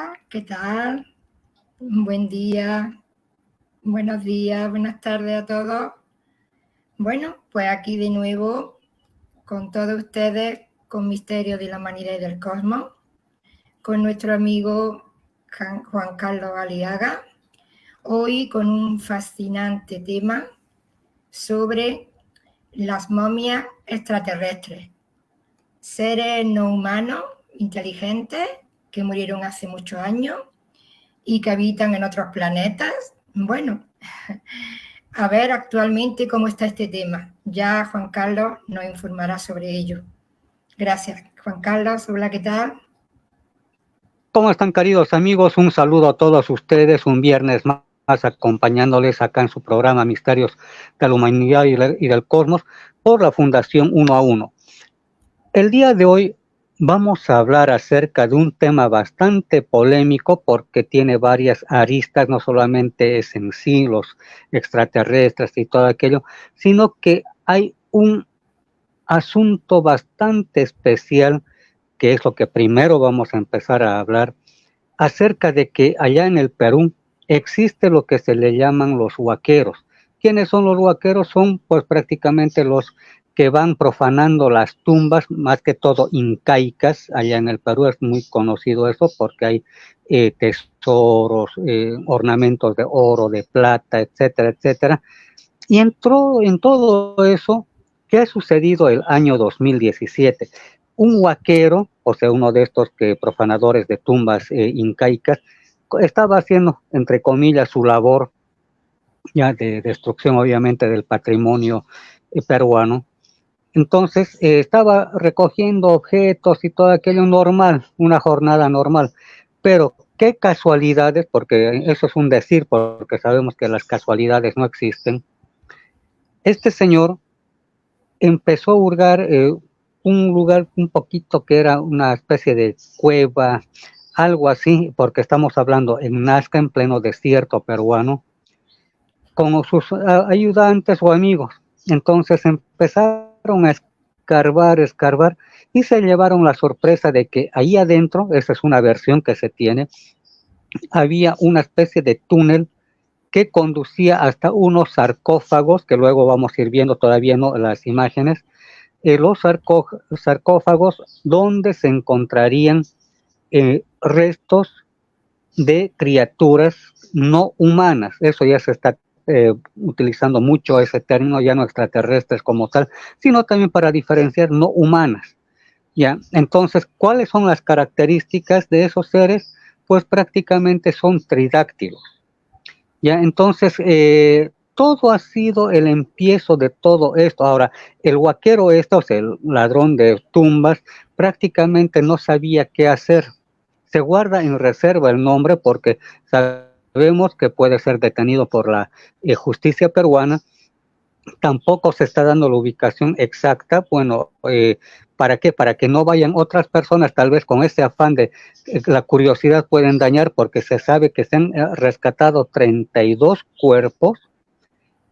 Hola, ¿qué tal? Buen día, buenos días, buenas tardes a todos. Bueno, pues aquí de nuevo con todos ustedes con Misterio de la Humanidad y del Cosmos, con nuestro amigo Juan Carlos Aliaga, hoy con un fascinante tema sobre las momias extraterrestres, seres no humanos, inteligentes, que murieron hace muchos años y que habitan en otros planetas. Bueno, a ver actualmente cómo está este tema. Ya Juan Carlos nos informará sobre ello. Gracias, Juan Carlos. Hola, ¿qué tal? ¿Cómo están, queridos amigos? Un saludo a todos ustedes, un viernes más acompañándoles acá en su programa Misterios de la Humanidad y del Cosmos por la Fundación 1 a 1. El día de hoy vamos a hablar acerca de un tema bastante polémico porque tiene varias aristas, no solamente es en sí los extraterrestres y todo aquello, sino que hay un asunto bastante especial, que es lo que primero vamos a empezar a hablar, acerca de que allá en el Perú existe lo que se le llaman los huaqueros. ¿Quiénes son los huaqueros? Son pues prácticamente los que van profanando las tumbas, más que todo incaicas. Allá en el Perú es muy conocido eso porque hay tesoros, ornamentos de oro, de plata, etcétera, etcétera. Y entró en todo eso. ¿Qué ha sucedido el año 2017? Un huaquero, o sea, uno de estos profanadores de tumbas incaicas, estaba haciendo, entre comillas, su labor ya de destrucción, obviamente, del patrimonio peruano. Entonces, estaba recogiendo objetos y todo aquello normal, una jornada normal. Pero, qué casualidades, porque eso es un decir, porque sabemos que las casualidades no existen. Este señor empezó a hurgar un lugar un poquito que era una especie de cueva, algo así, porque estamos hablando en Nazca, en pleno desierto peruano, con sus ayudantes o amigos. Entonces empezaron a escarbar, y se llevaron la sorpresa de que ahí adentro, esa es una versión que se tiene, había una especie de túnel que conducía hasta unos sarcófagos, que luego vamos a ir viendo todavía, ¿no?, las imágenes, los sarcófagos donde se encontrarían restos de criaturas no humanas. Eso ya se está utilizando mucho ese término, ya no extraterrestres como tal, sino también para diferenciar no humanas. ¿Ya? Entonces, ¿cuáles son las características de esos seres? Pues prácticamente son tridáctilos. ¿Ya? Entonces, todo ha sido el empiezo de todo esto. Ahora, el huaquero o sea, el ladrón de tumbas, prácticamente no sabía qué hacer. Se guarda en reserva el nombre porque sabemos que puede ser detenido por la justicia peruana. Tampoco se está dando la ubicación exacta. Bueno, ¿para qué? Para que no vayan otras personas, tal vez con ese afán de la curiosidad pueden dañar, porque se sabe que se han rescatado 32 cuerpos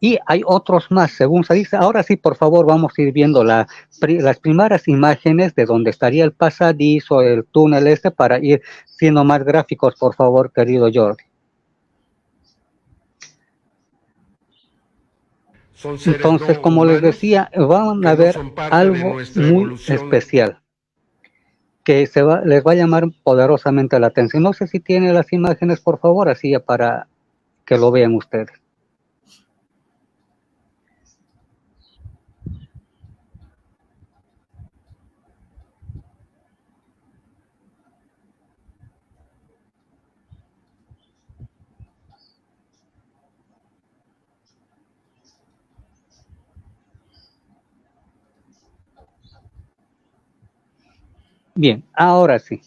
y hay otros más, según se dice. Ahora sí, por favor, vamos a ir viendo las primeras imágenes de donde estaría el pasadizo, el túnel para ir siendo más gráficos, por favor, querido Jordi. Entonces, como les decía, van a ver algo muy especial que les va a llamar poderosamente la atención. No sé si tiene las imágenes, por favor, así ya para que lo vean ustedes. Bien, ahora sí.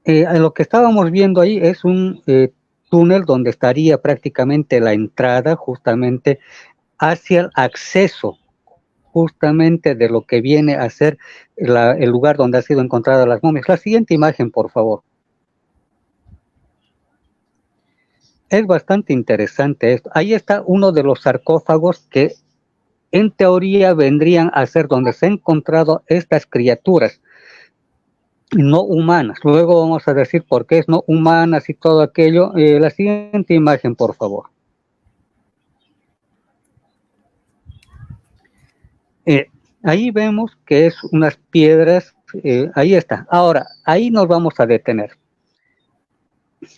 Lo que estábamos viendo ahí es un túnel donde estaría prácticamente la entrada justamente hacia el acceso justamente de lo que viene a ser el lugar donde han sido encontradas las momias. La siguiente imagen, por favor. Es bastante interesante esto. Ahí está uno de los sarcófagos que en teoría vendrían a ser donde se han encontrado estas criaturas. no humanas. Luego vamos a decir por qué es no humanas y todo aquello. La siguiente imagen, por favor. Ahí vemos que es unas piedras, ahí está. Ahora, ahí nos vamos a detener.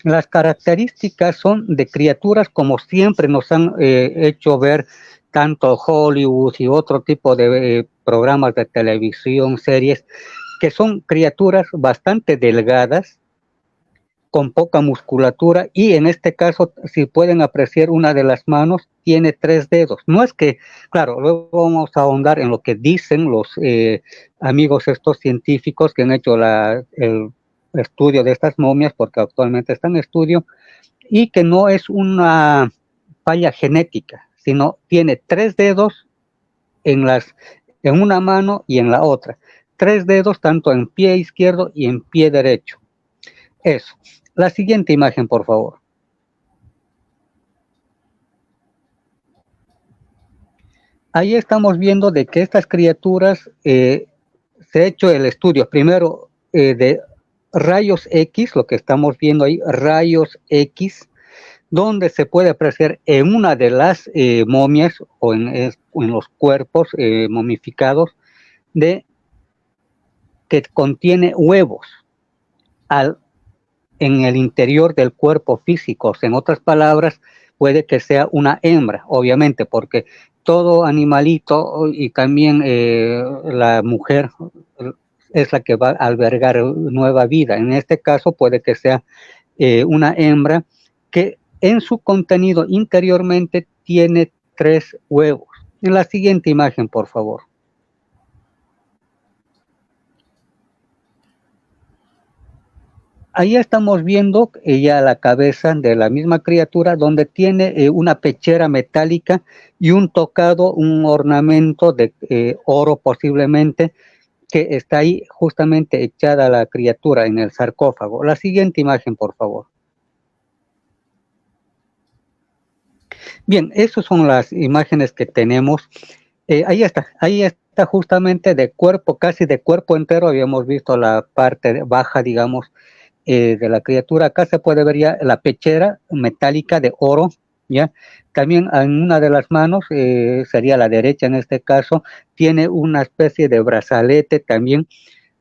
Las características son de criaturas como siempre nos han hecho ver tanto Hollywood y otro tipo de programas de televisión, series, que son criaturas bastante delgadas, con poca musculatura, y en este caso, si pueden apreciar una de las manos, tiene 3 dedos. No es que, claro, luego vamos a ahondar en lo que dicen los amigos estos científicos que han hecho el estudio de estas momias, porque actualmente está en estudio, y que no es una falla genética, sino tiene 3 dedos en una mano y en la otra. 3 dedos tanto en pie izquierdo y en pie derecho. Eso. La siguiente imagen, por favor. Ahí estamos viendo de que estas criaturas se ha hecho el estudio primero de rayos X, lo que estamos viendo ahí, rayos X, donde se puede apreciar en una de las momias o en los cuerpos momificados de que contiene huevos en el interior del cuerpo físico. O sea, en otras palabras, puede que sea una hembra, obviamente, porque todo animalito y también la mujer es la que va a albergar nueva vida. En este caso puede que sea una hembra que en su contenido interiormente tiene 3 huevos. En la siguiente imagen, por favor. Ahí estamos viendo ya la cabeza de la misma criatura, donde tiene una pechera metálica y un tocado, un ornamento de oro posiblemente, que está ahí justamente echada la criatura en el sarcófago. La siguiente imagen, por favor. Bien, esas son las imágenes que tenemos. Ahí está justamente de cuerpo, casi de cuerpo entero. Habíamos visto la parte baja, digamos, de la criatura. Acá se puede ver ya la pechera metálica de oro, ¿ya? También en una de las manos, sería la derecha en este caso, tiene una especie de brazalete también.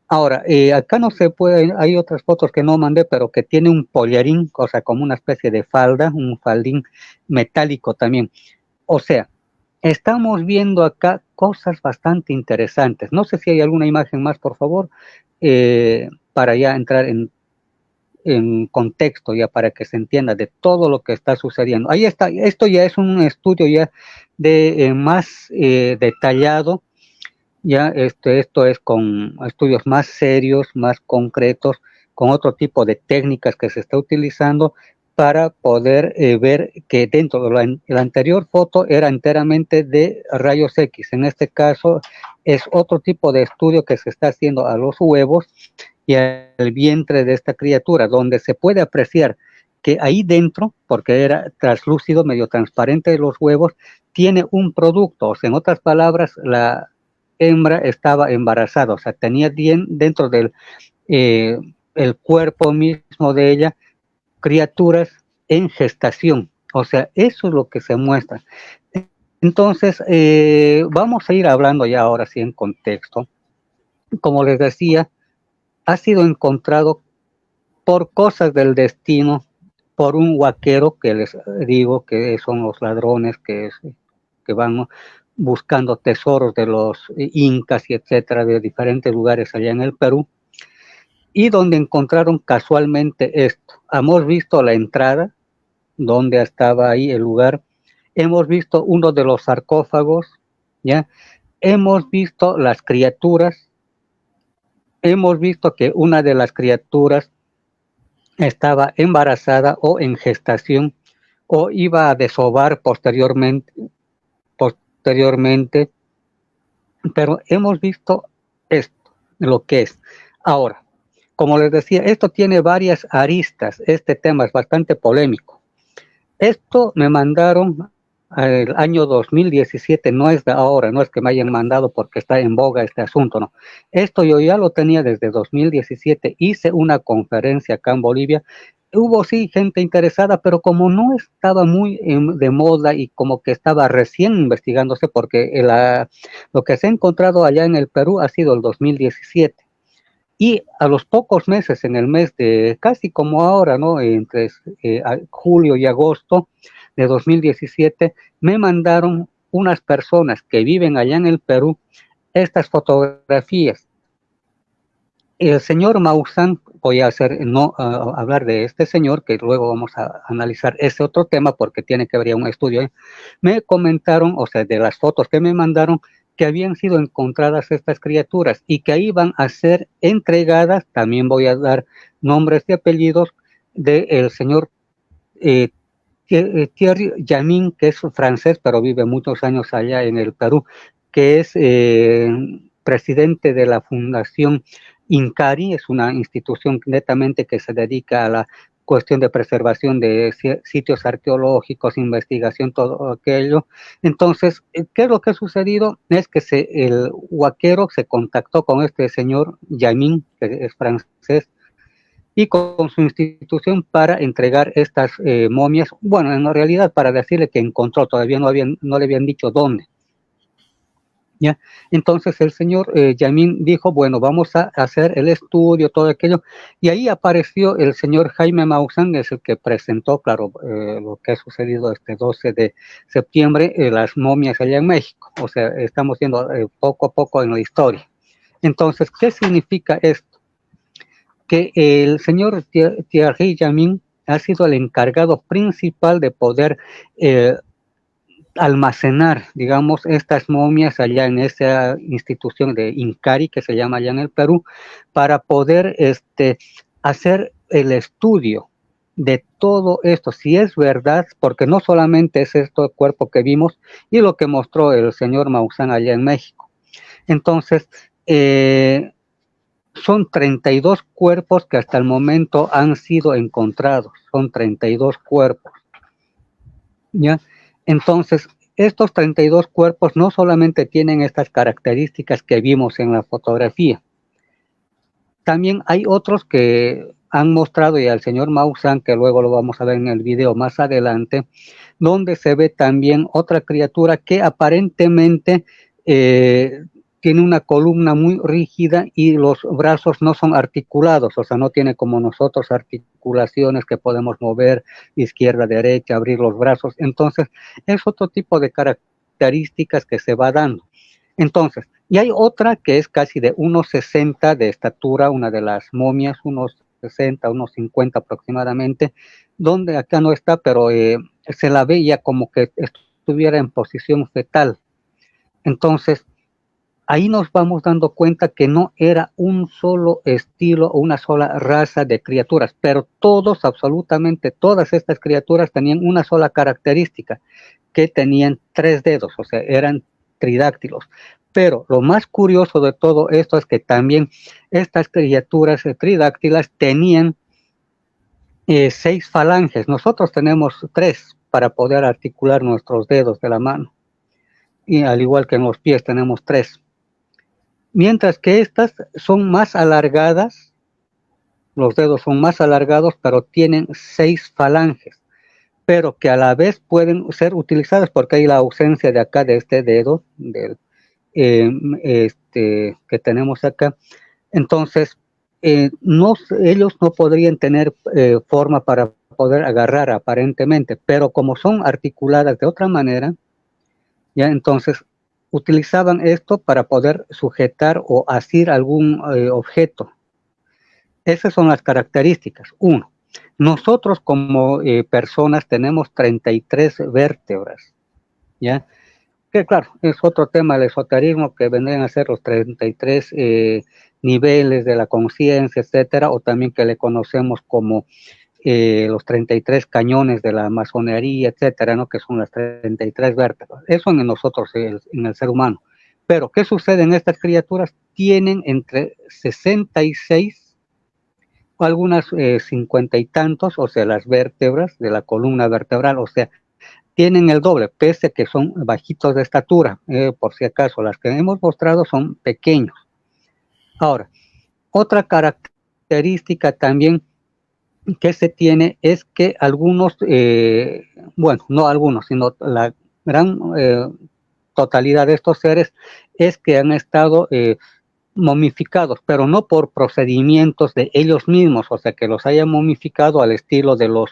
Ahora, acá no se puede, hay otras fotos que no mandé, pero que tiene un pollarín, o sea, como una especie de falda, un faldín metálico también. O sea, estamos viendo acá cosas bastante interesantes. No sé si hay alguna imagen más, por favor, para ya entrar en contexto, ya para que se entienda de todo lo que está sucediendo. Ahí está, esto ya es un estudio ya de más detallado, ya esto es con estudios más serios, más concretos, con otro tipo de técnicas que se está utilizando para poder ver que dentro de la anterior foto era enteramente de rayos X. En este caso es otro tipo de estudio que se está haciendo a los huevos y al vientre de esta criatura, donde se puede apreciar que ahí dentro, porque era translúcido, medio transparente de los huevos, tiene un producto. O sea, en otras palabras, la hembra estaba embarazada, o sea, tenía dentro del el cuerpo mismo de ella criaturas en gestación. O sea, eso es lo que se muestra. Entonces, vamos a ir hablando ya ahora sí en contexto. Como les decía, ha sido encontrado por cosas del destino, por un huaquero, que les digo que son los ladrones que van buscando tesoros de los incas y etcétera, de diferentes lugares allá en el Perú, y donde encontraron casualmente esto. Hemos visto la entrada, donde estaba ahí el lugar, hemos visto uno de los sarcófagos, ¿ya? Hemos visto las criaturas, hemos visto que una de las criaturas estaba embarazada o en gestación o iba a desovar posteriormente, pero hemos visto esto, lo que es. Ahora, como les decía, esto tiene varias aristas, este tema es bastante polémico. Esto me mandaron el año 2017, no es de ahora, no es que me hayan mandado porque está en boga este asunto, no. Esto yo ya lo tenía desde 2017, hice una conferencia acá en Bolivia, hubo sí gente interesada, pero como no estaba muy de moda y como que estaba recién investigándose, porque lo que se ha encontrado allá en el Perú ha sido el 2017. Y a los pocos meses, en el mes de, casi como ahora, ¿no? Entre julio y agosto de 2017, me mandaron unas personas que viven allá en el Perú estas fotografías. El señor Maussan, voy a hablar de este señor, que luego vamos a analizar ese otro tema porque tiene que haber un estudio. Me comentaron, o sea, de las fotos que me mandaron, que habían sido encontradas estas criaturas y que iban a ser entregadas, también voy a dar nombres y apellidos del señor Thierry Jamin, que es francés, pero vive muchos años allá en el Perú, que es presidente de la Fundación INCARI, es una institución netamente que se dedica a la cuestión de preservación de sitios arqueológicos, investigación, todo aquello. Entonces, ¿qué es lo que ha sucedido? Es que el huaquero se contactó con este señor Yamin, que es francés, y con su institución para entregar estas momias, bueno, en realidad para decirle que encontró, todavía no le habían dicho dónde. ¿Ya? Entonces el señor Yamin dijo, bueno, vamos a hacer el estudio, todo aquello, y ahí apareció el señor Jaime Maussan, es el que presentó, claro, lo que ha sucedido este 12 de septiembre, las momias allá en México, o sea, estamos yendo poco a poco en la historia. Entonces, ¿qué significa esto? Que el señor Thierry Jamin ha sido el encargado principal de poder almacenar, digamos, estas momias allá en esa institución de INCARI, que se llama allá en el Perú, para poder hacer el estudio de todo esto, si es verdad, porque no solamente es esto el cuerpo que vimos y lo que mostró el señor Maussan allá en México. Entonces, son 32 cuerpos que hasta el momento han sido encontrados, son 32 cuerpos, ¿ya? Entonces, estos 32 cuerpos no solamente tienen estas características que vimos en la fotografía, también hay otros que han mostrado, y al señor Maussan, que luego lo vamos a ver en el video más adelante, donde se ve también otra criatura que aparentemente tiene una columna muy rígida y los brazos no son articulados, o sea, no tiene como nosotros articulaciones que podemos mover izquierda, derecha, abrir los brazos. Entonces, es otro tipo de características que se va dando. Entonces, y hay otra que es casi de 1,60 de estatura, una de las momias, unos 60, unos 50 aproximadamente, donde acá no está, pero se la veía como que estuviera en posición fetal. Entonces, ahí nos vamos dando cuenta que no era un solo estilo o una sola raza de criaturas, pero todos, absolutamente todas estas criaturas tenían una sola característica, que tenían 3 dedos, o sea, eran tridáctilos. Pero lo más curioso de todo esto es que también estas criaturas tridáctilas tenían 6 falanges. Nosotros tenemos 3 para poder articular nuestros dedos de la mano. Y al igual que en los pies tenemos 3. Mientras que estas son más alargadas, los dedos son más alargados, pero tienen 6 falanges, pero que a la vez pueden ser utilizadas porque hay la ausencia de acá de este dedo, que tenemos acá. Entonces, ellos no podrían tener forma para poder agarrar aparentemente, pero como son articuladas de otra manera, ya entonces utilizaban esto para poder sujetar o asir algún objeto. Esas son las características. Uno, nosotros como personas tenemos 33 vértebras, ¿ya? Que claro, es otro tema del esoterismo, que vendrían a ser los 33 niveles de la conciencia, etcétera, o también que le conocemos como los 33 cañones de la masonería, etcétera, ¿no? Que son las 33 vértebras. Eso en nosotros, en el ser humano. Pero, ¿qué sucede en estas criaturas? Tienen entre 66 o algunas 50 y tantos, o sea, las vértebras de la columna vertebral, o sea, tienen el doble, pese a que son bajitos de estatura. Por si acaso, las que hemos mostrado son pequeños. Ahora, otra característica también que se tiene es que algunos, bueno, no algunos, sino la gran totalidad de estos seres es que han estado momificados, pero no por procedimientos de ellos mismos, o sea, que los hayan momificado al estilo de los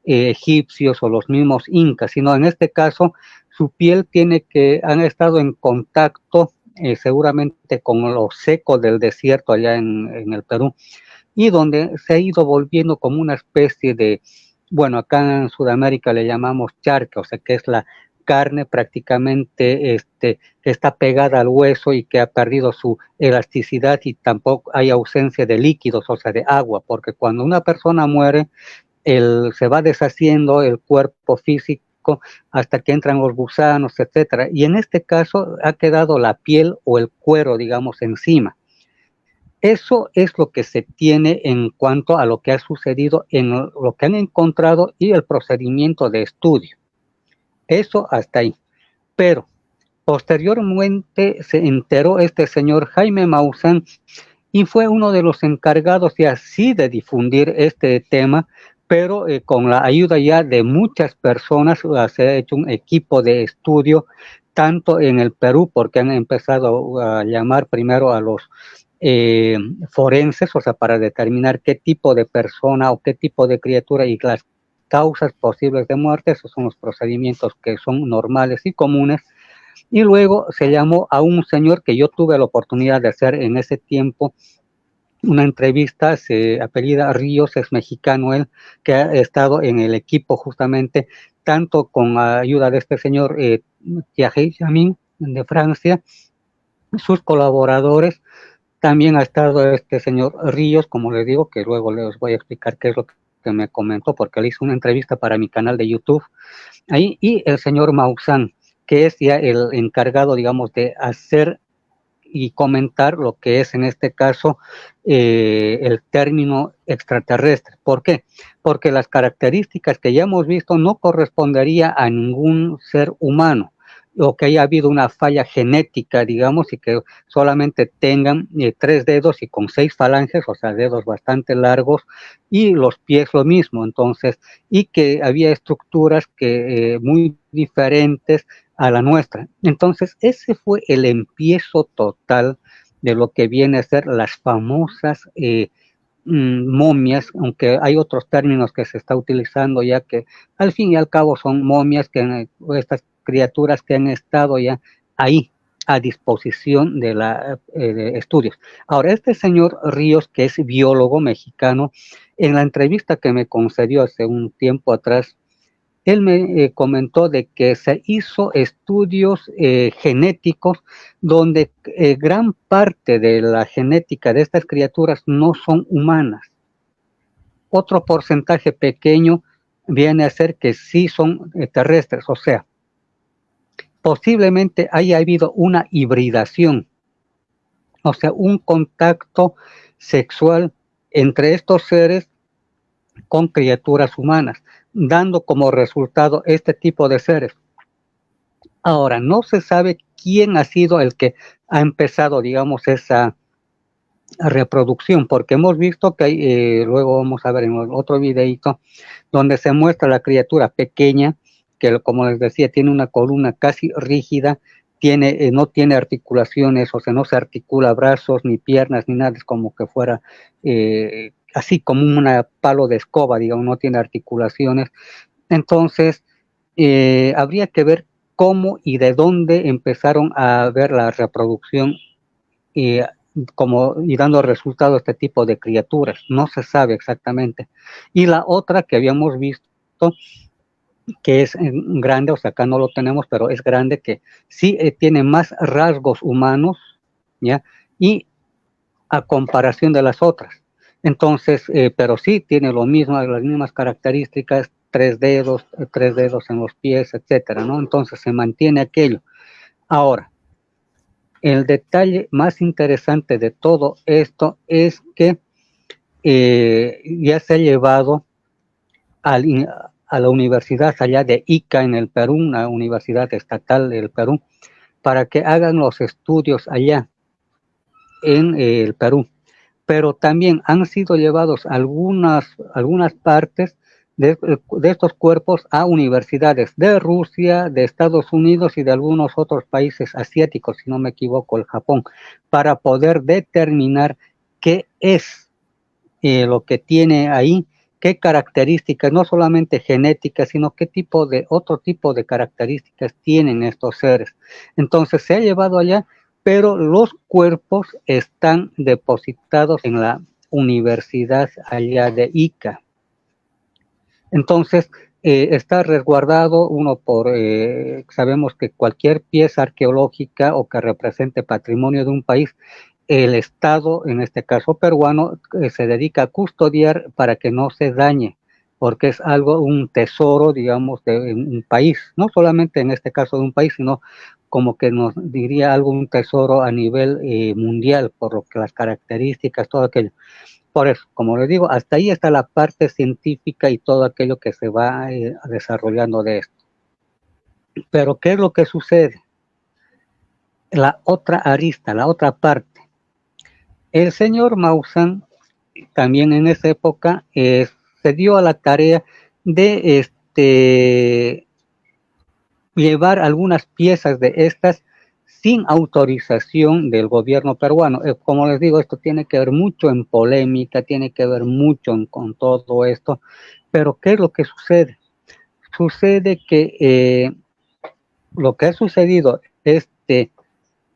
egipcios o los mismos incas, sino en este caso su piel han estado en contacto seguramente con lo seco del desierto allá en el Perú, y donde se ha ido volviendo como una especie de, bueno, acá en Sudamérica le llamamos charque, o sea, que es la carne prácticamente que está pegada al hueso y que ha perdido su elasticidad, y tampoco hay ausencia de líquidos, o sea, de agua, porque cuando una persona muere, se va deshaciendo el cuerpo físico hasta que entran los gusanos, etcétera, y en este caso ha quedado la piel o el cuero, digamos, encima. Eso es lo que se tiene en cuanto a lo que ha sucedido, en lo que han encontrado y el procedimiento de estudio. Eso hasta ahí. Pero posteriormente se enteró este señor Jaime Maussan y fue uno de los encargados y así de difundir este tema, pero con la ayuda ya de muchas personas. Se ha hecho un equipo de estudio tanto en el Perú, porque han empezado a llamar primero a los forenses, o sea, para determinar qué tipo de persona o qué tipo de criatura y las causas posibles de muerte. Esos son los procedimientos que son normales y comunes. Y luego se llamó a un señor que yo tuve la oportunidad de hacer en ese tiempo una entrevista, se apellida Ríos, es mexicano él, que ha estado en el equipo justamente, tanto con la ayuda de este señor Thierry Jamin de Francia, sus colaboradores. También ha estado este señor Ríos, como les digo, que luego les voy a explicar qué es lo que me comentó, porque le hice una entrevista para mi canal de YouTube, ahí, y el señor Maussan, que es ya el encargado, digamos, de hacer y comentar lo que es en este caso el término extraterrestre. ¿Por qué? Porque las características que ya hemos visto no correspondería a ningún ser humano, o que haya habido una falla genética, digamos, y que solamente tengan 3 dedos y con 6 falanges, o sea, dedos bastante largos, y los pies lo mismo. Entonces, y que había estructuras que muy diferentes a la nuestra. Entonces, ese fue el empiezo total de lo que viene a ser las famosas momias, aunque hay otros términos que se está utilizando ya, que al fin y al cabo son momias, que estas criaturas que han estado ya ahí a disposición de de estudios. Ahora, este señor Ríos, que es biólogo mexicano, en la entrevista que me concedió hace un tiempo atrás, él me comentó de que se hizo estudios genéticos donde gran parte de la genética de estas criaturas no son humanas. Otro porcentaje pequeño viene a ser que sí son terrestres, o sea, posiblemente haya habido una hibridación, o sea, un contacto sexual entre estos seres con criaturas humanas, dando como resultado este tipo de seres. Ahora, no se sabe quién ha sido el que ha empezado, digamos, esa reproducción, porque hemos visto que hay, luego vamos a ver en otro videito, donde se muestra la criatura pequeña, que como les decía, tiene una columna casi rígida, no tiene articulaciones, o sea, no se articula brazos, ni piernas, ni nada, es como que fuera así como un palo de escoba, digamos, no tiene articulaciones. Entonces, habría que ver cómo y de dónde empezaron a ver la reproducción y dando resultado a este tipo de criaturas. No se sabe exactamente. Y la otra que habíamos visto, que es grande, o sea, acá no lo tenemos, pero es grande, que sí tiene más rasgos humanos, ¿ya? Y a comparación de las otras. Entonces, pero sí tiene las mismas características, 3 dedos en los pies, etcétera, ¿no? Entonces se mantiene aquello. Ahora, el detalle más interesante de todo esto es que ya se ha llevado a la universidad allá de Ica en el Perú, una universidad estatal del Perú, para que hagan los estudios allá en el Perú. Pero también han sido llevados algunas partes de estos cuerpos a universidades de Rusia, de Estados Unidos y de algunos otros países asiáticos, si no me equivoco, el Japón, para poder determinar qué es lo que tiene ahí, qué características, no solamente genéticas, sino qué otro tipo de características tienen estos seres. Entonces se ha llevado allá, pero los cuerpos están depositados en la universidad allá de Ica. Entonces, está resguardado sabemos que cualquier pieza arqueológica o que represente patrimonio de un país, el Estado, en este caso peruano, se dedica a custodiar para que no se dañe, porque es un tesoro, digamos, de un país, no solamente en este caso de un país, sino como que nos diría un tesoro a nivel mundial, por lo que las características, todo aquello. Por eso, como les digo, hasta ahí está la parte científica y todo aquello que se va desarrollando de esto. Pero, ¿qué es lo que sucede? La otra arista, la otra parte. El señor Maussan, también en esa época, se dio a la tarea de llevar algunas piezas de estas sin autorización del gobierno peruano. Como les digo, esto tiene que ver mucho en polémica, tiene que ver mucho con todo esto, pero ¿qué es lo que sucede? Sucede que lo que ha sucedido este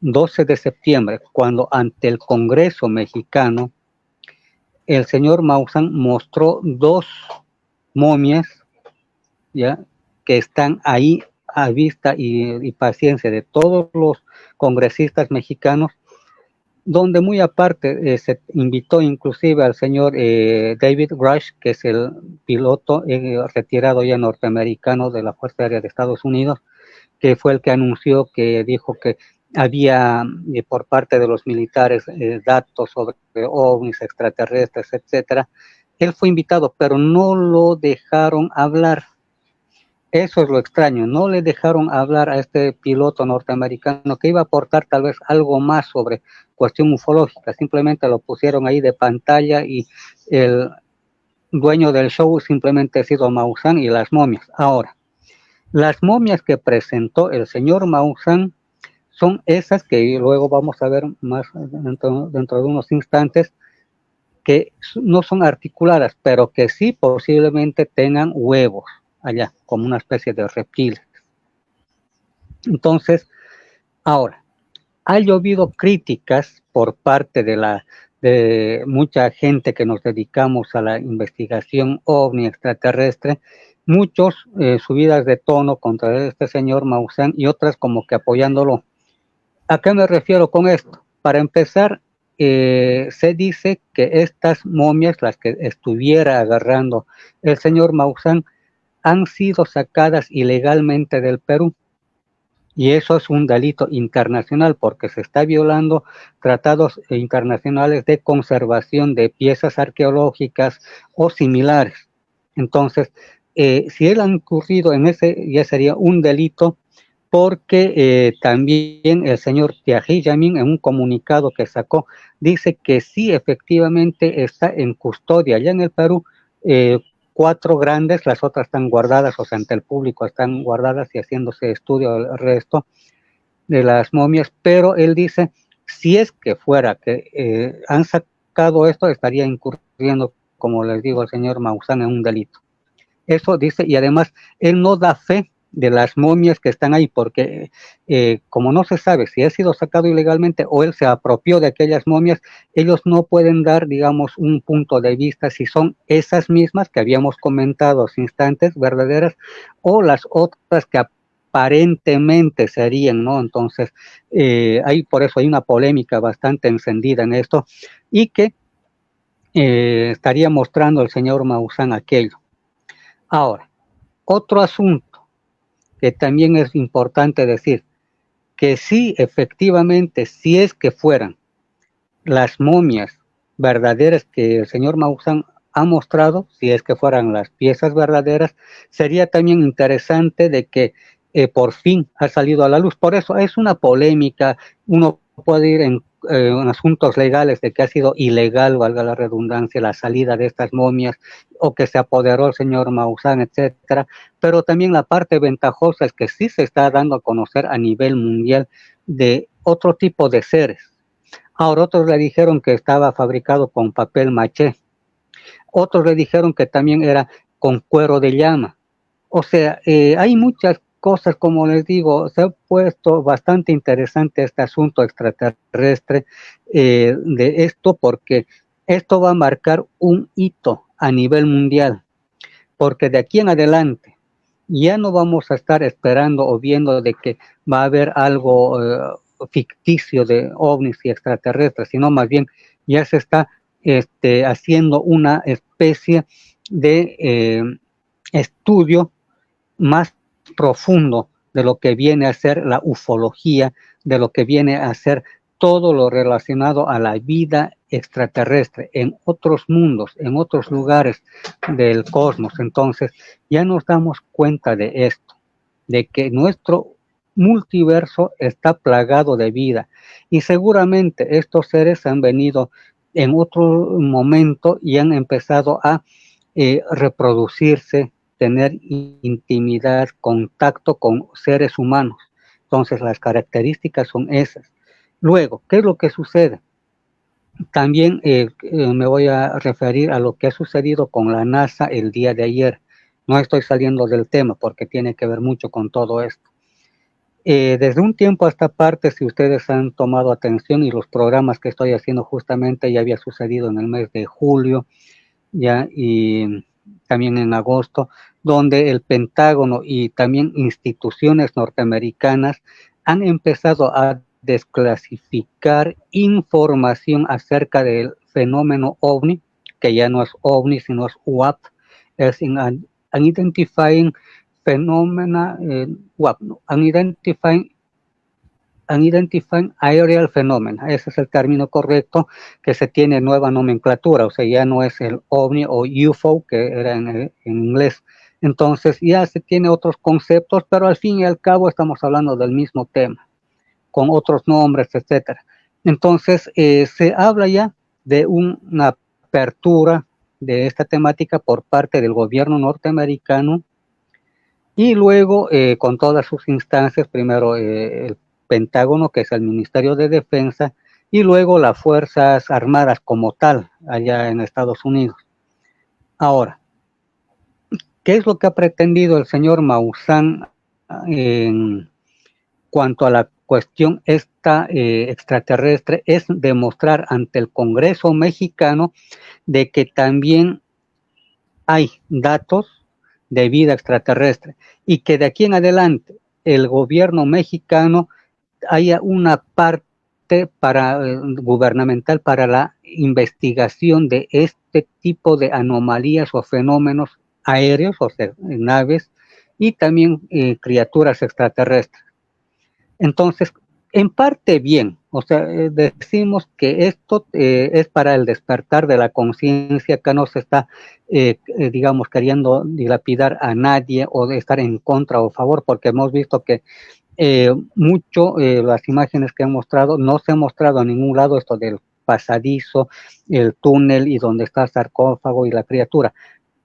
12 de septiembre, cuando ante el Congreso mexicano, el señor Maussan mostró 2 momias, ¿ya?, que están ahí a vista y paciencia de todos los congresistas mexicanos, donde muy aparte se invitó inclusive al señor David Grush, que es el piloto retirado ya norteamericano de la Fuerza Aérea de Estados Unidos, que fue el que anunció, que dijo que había por parte de los militares datos sobre ovnis extraterrestres, etcétera. Él fue invitado, pero no lo dejaron hablar. Eso es lo extraño, no le dejaron hablar a este piloto norteamericano que iba a aportar tal vez algo más sobre cuestión ufológica, simplemente lo pusieron ahí de pantalla y el dueño del show simplemente ha sido Maussan y las momias. Ahora, las momias que presentó el señor Maussan son esas que luego vamos a ver más dentro de unos instantes, que no son articuladas, pero que sí posiblemente tengan huevos allá, como una especie de reptiles. Entonces, ahora, ha llovido críticas por parte de mucha gente que nos dedicamos a la investigación ovni extraterrestre, muchos subidas de tono contra este señor Maussan y otras como que apoyándolo. ¿A qué me refiero con esto? Para empezar, se dice que estas momias, las que estuviera agarrando el señor Maussan, han sido sacadas ilegalmente del Perú. Y eso es un delito internacional porque se está violando tratados internacionales de conservación de piezas arqueológicas o similares. Entonces, si él ha incurrido en ese, ya sería un delito, porque también el señor Tiaji Yamin, en un comunicado que sacó, dice que sí, efectivamente está en custodia allá en el Perú, 4 grandes, las otras están guardadas, o sea, ante el público están guardadas y haciéndose estudio del resto de las momias, pero él dice, si es que fuera que han sacado esto, estaría incurriendo, como les digo, el señor Maussan en un delito. Eso dice, y además, él no da fe de las momias que están ahí, porque como no se sabe si ha sido sacado ilegalmente o él se apropió de aquellas momias, ellos no pueden dar, digamos, un punto de vista si son esas mismas que habíamos comentado hace instantes, verdaderas, o las otras que aparentemente serían, ¿no? Entonces, por eso hay una polémica bastante encendida en esto, y que estaría mostrando el señor Maussan aquello. Ahora, otro asunto que también es importante decir, que sí, efectivamente, si es que fueran las momias verdaderas que el señor Maussan ha mostrado, si es que fueran las piezas verdaderas, sería también interesante de que por fin ha salido a la luz. Por eso es una polémica, uno puede ir en asuntos legales de que ha sido ilegal, valga la redundancia, la salida de estas momias, o que se apoderó el señor Maussan, etcétera, pero también la parte ventajosa es que sí se está dando a conocer a nivel mundial de otro tipo de seres. Ahora otros le dijeron que estaba fabricado con papel maché, otros le dijeron que también era con cuero de llama. O sea, hay muchas cosas, como les digo, se ha puesto bastante interesante este asunto extraterrestre de esto, porque esto va a marcar un hito a nivel mundial, porque de aquí en adelante ya no vamos a estar esperando o viendo de que va a haber algo ficticio de ovnis y extraterrestres, sino más bien ya se está haciendo una especie de estudio más profundo de lo que viene a ser la ufología, de lo que viene a ser todo lo relacionado a la vida extraterrestre en otros mundos, en otros lugares del cosmos. Entonces ya nos damos cuenta de esto, de que nuestro multiverso está plagado de vida, y seguramente estos seres han venido en otro momento y han empezado a reproducirse, tener intimidad, contacto con seres humanos. Entonces las características son esas. Luego, ¿qué es lo que sucede? También me voy a referir a lo que ha sucedido con la NASA el día de ayer. No estoy saliendo del tema porque tiene que ver mucho con todo esto. Desde un tiempo a esta parte, si ustedes han tomado atención, y los programas que estoy haciendo justamente ya había sucedido en el mes de julio, ya, y también en agosto, donde el Pentágono y también instituciones norteamericanas han empezado a desclasificar información acerca del fenómeno OVNI, que ya no es OVNI, sino es UAP, es Unidentified Phenomena, UAP, no, Unidentified Aerial Phenomena, ese es el término correcto, que se tiene nueva nomenclatura, o sea, ya no es el OVNI o UFO, que era en inglés. Entonces ya se tiene otros conceptos, pero al fin y al cabo estamos hablando del mismo tema, con otros nombres, etcétera. Entonces se habla ya de una apertura de esta temática por parte del gobierno norteamericano, y luego con todas sus instancias, primero el Pentágono, que es el Ministerio de Defensa, y luego las Fuerzas Armadas como tal, allá en Estados Unidos. Ahora, ¿qué es lo que ha pretendido el señor Maussan en cuanto a la cuestión esta extraterrestre? Es demostrar ante el Congreso mexicano de que también hay datos de vida extraterrestre, y que de aquí en adelante el gobierno mexicano haya una parte gubernamental para la investigación de este tipo de anomalías o fenómenos aéreos, o sea, naves, y también criaturas extraterrestres. Entonces, en parte bien, o sea, decimos que esto es para el despertar de la conciencia, acá no se está, digamos, queriendo dilapidar a nadie o de estar en contra o a favor, porque hemos visto que mucho las imágenes que han mostrado, no se ha mostrado a ningún lado esto del pasadizo, el túnel y donde está el sarcófago y la criatura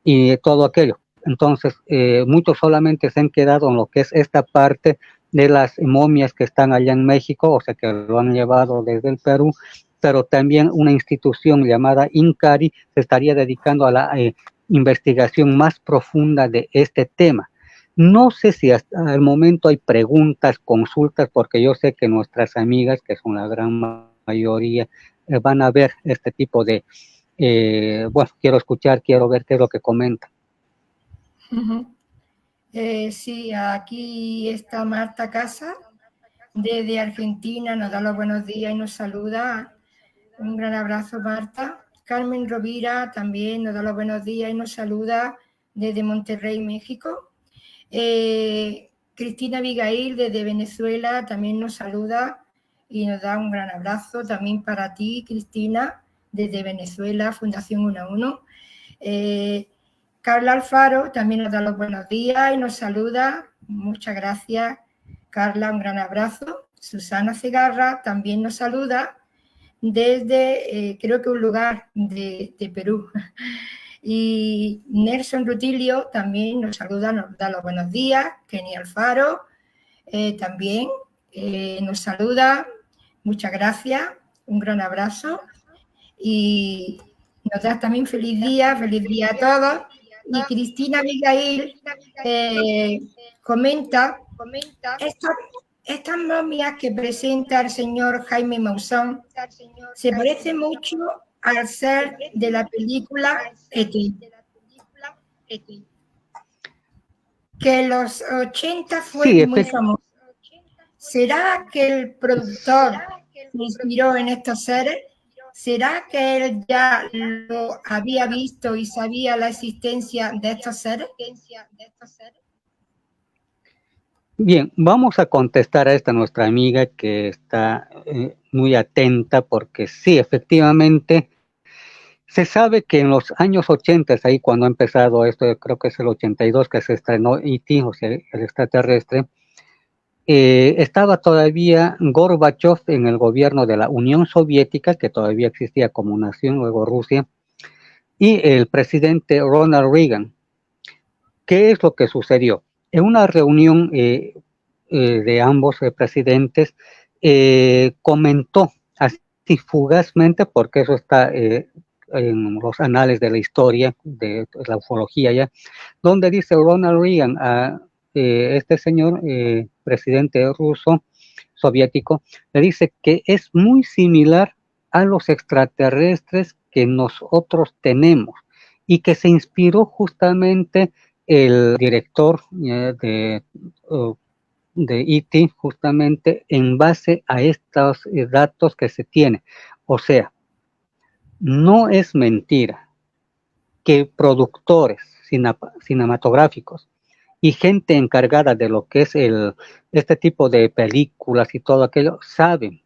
y todo aquello. Entonces, muchos solamente se han quedado en lo que es esta parte de las momias que están allá en México, o sea que lo han llevado desde el Perú, pero también una institución llamada INCARI se estaría dedicando a la investigación más profunda de este tema. No sé si hasta el momento hay preguntas, consultas, porque yo sé que nuestras amigas, que son la gran mayoría, van a ver este tipo de, bueno, quiero escuchar, quiero ver qué es lo que comenta. Sí, aquí está Marta Casa, desde Argentina, nos da los buenos días y nos saluda. Un gran abrazo, Marta. Carmen Rovira también nos da los buenos días y nos saluda desde Monterrey, México. Cristina Abigail desde Venezuela también nos saluda y nos da un gran abrazo también para ti, Cristina, desde Venezuela, Fundación 1 a 1. Carla Alfaro también nos da los buenos días y nos saluda. Muchas gracias, Carla, un gran abrazo. Susana Segarra también nos saluda desde, creo que un lugar de Perú. Y Nelson Rutilio también nos saluda, nos da los buenos días. Kenny Alfaro también nos saluda. Muchas gracias, un gran abrazo. Y nos da también feliz día a todos. Y Cristina Abigail comenta, estas momias que presenta el señor Jaime Maussan se parece mucho al ser de la película E.T., que en los 80 fue muy famoso. ¿Será que el productor se inspiró en estos seres? ¿Será que él ya lo había visto y sabía la existencia de estos seres? Bien, vamos a contestar a esta nuestra amiga que está muy atenta, porque sí, efectivamente, se sabe que en los años 80, ahí cuando ha empezado esto, creo que es el 82 que se estrenó E.T., o sea, el extraterrestre, estaba todavía Gorbachev en el gobierno de la Unión Soviética, que todavía existía como nación, luego Rusia, y el presidente Ronald Reagan. ¿Qué es lo que sucedió? En una reunión de ambos presidentes, comentó así fugazmente, porque eso está en los anales de la historia, de la ufología ya, donde dice Ronald Reagan a este señor, presidente ruso, soviético, le dice que es muy similar a los extraterrestres que nosotros tenemos, y que se inspiró justamente el director de E.T. justamente en base a estos datos que se tiene. O sea, no es mentira que productores cinematográficos y gente encargada de lo que es este tipo de películas y todo aquello, saben,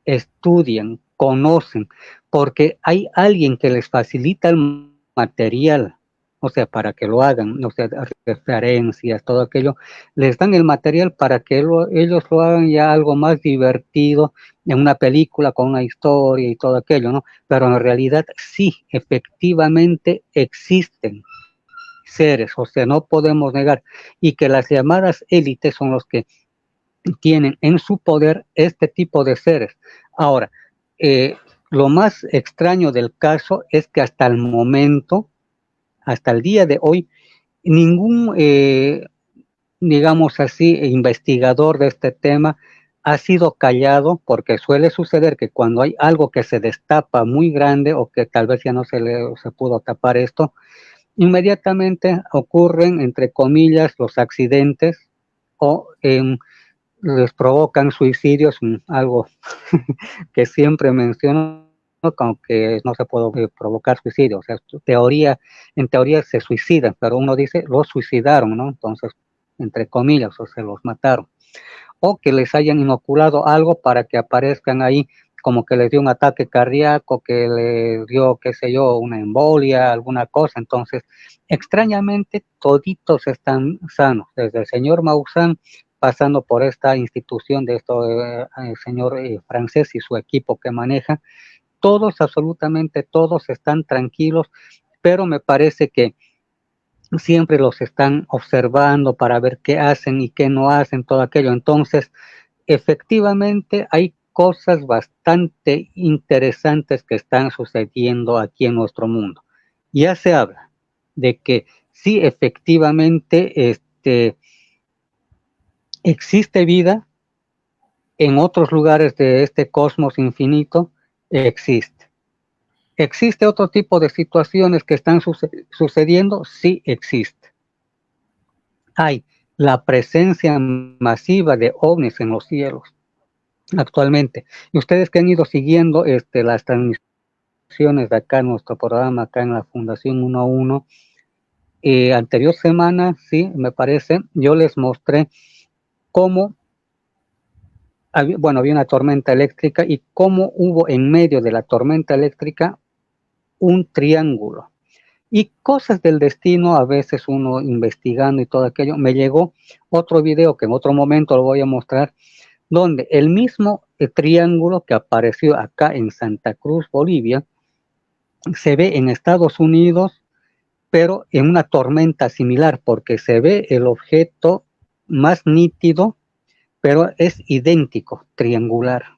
estudian, conocen, porque hay alguien que les facilita el material, o sea, para que lo hagan, o sea, referencias, todo aquello, les dan el material para que ellos lo hagan ya algo más divertido en una película con una historia y todo aquello, ¿no? Pero en realidad sí, efectivamente existen seres, o sea, no podemos negar, y que las llamadas élites son los que tienen en su poder este tipo de seres. Ahora, lo más extraño del caso es que hasta el momento, hasta el día de hoy, ningún, digamos así, investigador de este tema ha sido callado, porque suele suceder que cuando hay algo que se destapa muy grande, o que tal vez ya no se pudo tapar esto, inmediatamente ocurren, entre comillas, los accidentes, o les provocan suicidios, algo que siempre menciono, aunque no se puede provocar suicidio, o sea, en teoría se suicidan, pero uno dice, los suicidaron, ¿no? Entonces, entre comillas, o se los mataron, o que les hayan inoculado algo para que aparezcan ahí, como que les dio un ataque cardíaco, que les dio, qué sé yo, una embolia, alguna cosa. Entonces, extrañamente, toditos están sanos, desde el señor Maussan, pasando por esta institución de esto, el señor francés y su equipo que maneja, todos, absolutamente todos están tranquilos, pero me parece que siempre los están observando para ver qué hacen y qué no hacen, todo aquello. Entonces, efectivamente, hay cosas bastante interesantes que están sucediendo aquí en nuestro mundo. Ya se habla de que sí, efectivamente, existe vida en otros lugares de este cosmos infinito, existe. ¿Existe otro tipo de situaciones que están sucediendo? Sí existe. Hay la presencia masiva de ovnis en los cielos actualmente. Y ustedes que han ido siguiendo las transmisiones de acá en nuestro programa, acá en la Fundación 1-1, anterior semana, sí, me parece, yo les mostré cómo había una tormenta eléctrica, y cómo hubo en medio de la tormenta eléctrica un triángulo. Y cosas del destino, a veces uno investigando y todo aquello, me llegó otro video que en otro momento lo voy a mostrar, donde el mismo triángulo que apareció acá en Santa Cruz, Bolivia, se ve en Estados Unidos, pero en una tormenta similar, porque se ve el objeto más nítido, pero es idéntico, triangular.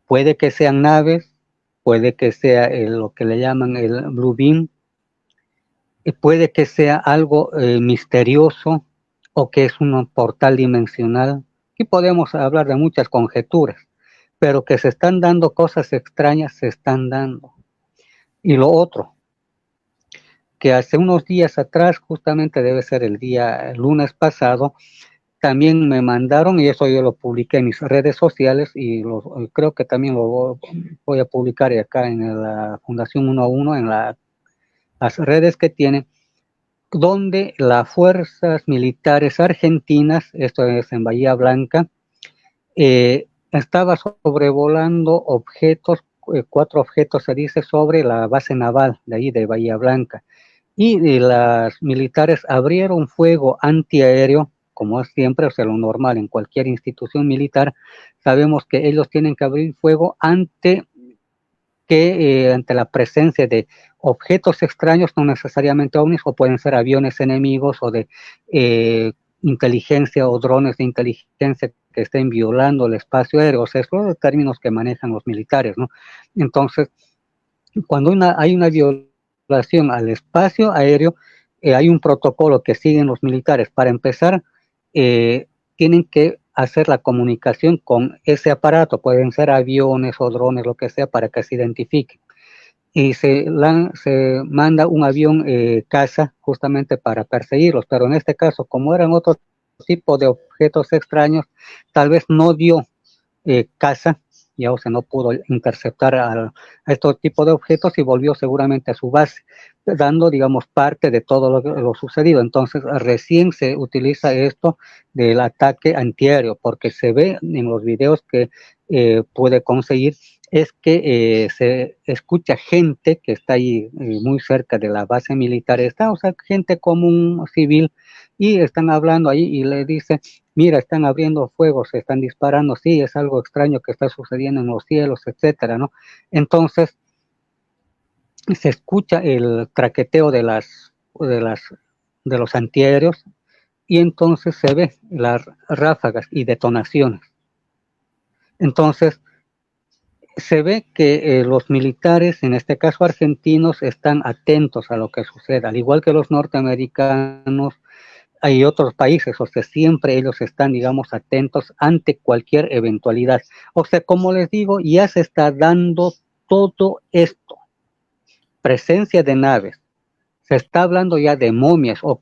Puede que sean naves, puede que sea lo que le llaman el Blue Beam, puede que sea algo misterioso o que es un portal dimensional. Aquí podemos hablar de muchas conjeturas, pero que se están dando cosas extrañas, se están dando. Y lo otro, que hace unos días atrás, justamente debe ser el lunes pasado, también me mandaron, y eso yo lo publiqué en mis redes sociales, y creo que también lo voy a publicar acá en la Fundación 1 a 1, en las redes que tienen, donde las fuerzas militares argentinas, esto es en Bahía Blanca, estaba sobrevolando objetos, 4 objetos se dice, sobre la base naval de ahí de Bahía Blanca. Y las militares abrieron fuego antiaéreo, como es siempre, o sea, lo normal en cualquier institución militar. Sabemos que ellos tienen que abrir fuego ante la presencia de objetos extraños, no necesariamente ovnis, o pueden ser aviones enemigos o de inteligencia o drones de inteligencia que estén violando el espacio aéreo. O sea, son los términos que manejan los militares, ¿no? Entonces, cuando hay una violación al espacio aéreo, hay un protocolo que siguen los militares. Para empezar, tienen que hacer la comunicación con ese aparato, pueden ser aviones o drones, lo que sea, para que se identifiquen. Y se manda un avión caza justamente para perseguirlos, pero en este caso, como eran otro tipo de objetos extraños, tal vez no dio caza, ya, o sea, no pudo interceptar a estos tipos de objetos y volvió seguramente a su base, dando, digamos, parte de todo lo sucedido. Entonces, recién se utiliza esto del ataque antiaéreo, porque se ve en los videos que puede conseguir, es que se escucha gente que está ahí muy cerca de la base militar, o sea, gente común, civil, y están hablando ahí y le dice: mira, están abriendo fuego, se están disparando, sí, es algo extraño que está sucediendo en los cielos, etcétera, ¿no? Entonces, se escucha el traqueteo de los antiaéreos, y entonces se ve las ráfagas y detonaciones. Entonces, se ve que los militares, en este caso argentinos, están atentos a lo que suceda, al igual que los norteamericanos. Hay otros países, o sea, siempre ellos están, digamos, atentos ante cualquier eventualidad. O sea, como les digo, ya se está dando todo esto. Presencia de naves. Se está hablando ya de momias o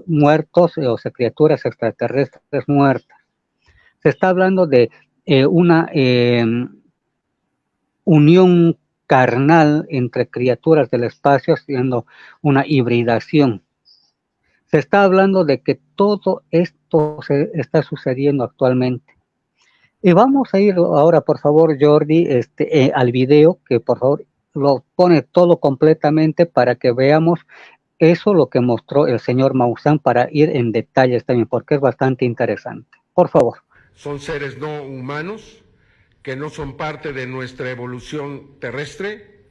muertos, o sea, criaturas extraterrestres muertas. Se está hablando de una unión carnal entre criaturas del espacio, haciendo una hibridación. Se está hablando de que todo esto se está sucediendo actualmente. Y vamos a ir ahora, por favor, Jordi, al video, que por favor lo pone todo completamente para que veamos eso, lo que mostró el señor Maussan, para ir en detalles también, porque es bastante interesante. Por favor. Son seres no humanos que no son parte de nuestra evolución terrestre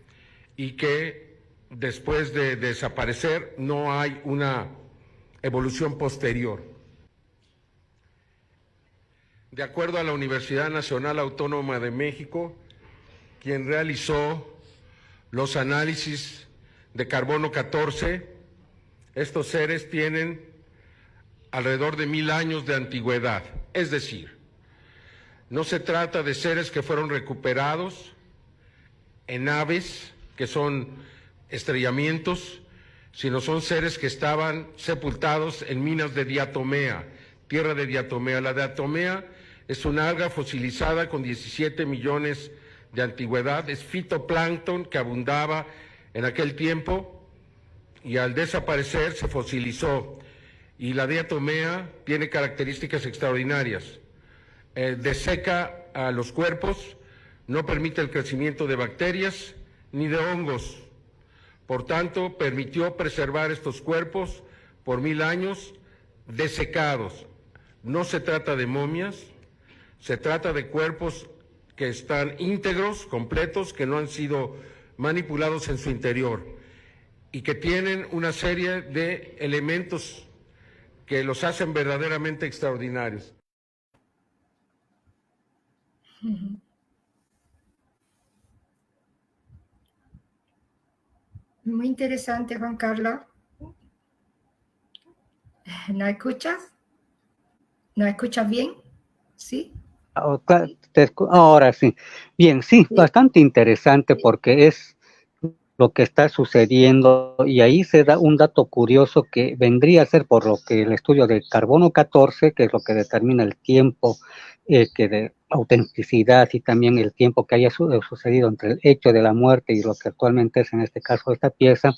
y que después de desaparecer no hay una evolución posterior. De acuerdo a la Universidad Nacional Autónoma de México, quien realizó los análisis de carbono 14, estos seres tienen alrededor de 1000 años de antigüedad. Es decir, no se trata de seres que fueron recuperados en naves, que son estrellamientos, sino son seres que estaban sepultados en minas de diatomea, tierra de diatomea. La diatomea es una alga fosilizada con 17 millones de antigüedad, es fitoplancton que abundaba en aquel tiempo y al desaparecer se fosilizó. Y la diatomea tiene características extraordinarias. Deseca a los cuerpos, no permite el crecimiento de bacterias ni de hongos, Por tanto, permitió preservar estos cuerpos por 1000 años desecados. No se trata de momias, se trata de cuerpos que están íntegros, completos, que no han sido manipulados en su interior y que tienen una serie de elementos que los hacen verdaderamente extraordinarios. Muy interesante, Juan Carlos. ¿Nos escuchas? ¿Nos escuchas bien? ¿Sí? Ahora sí. Bien, sí, Sí. bastante interesante porque es lo que está sucediendo y ahí se da un dato curioso que vendría a ser por lo que el estudio de carbono 14, que es lo que determina el tiempo que de autenticidad y también el tiempo que haya sucedido entre el hecho de la muerte y lo que actualmente es en este caso esta pieza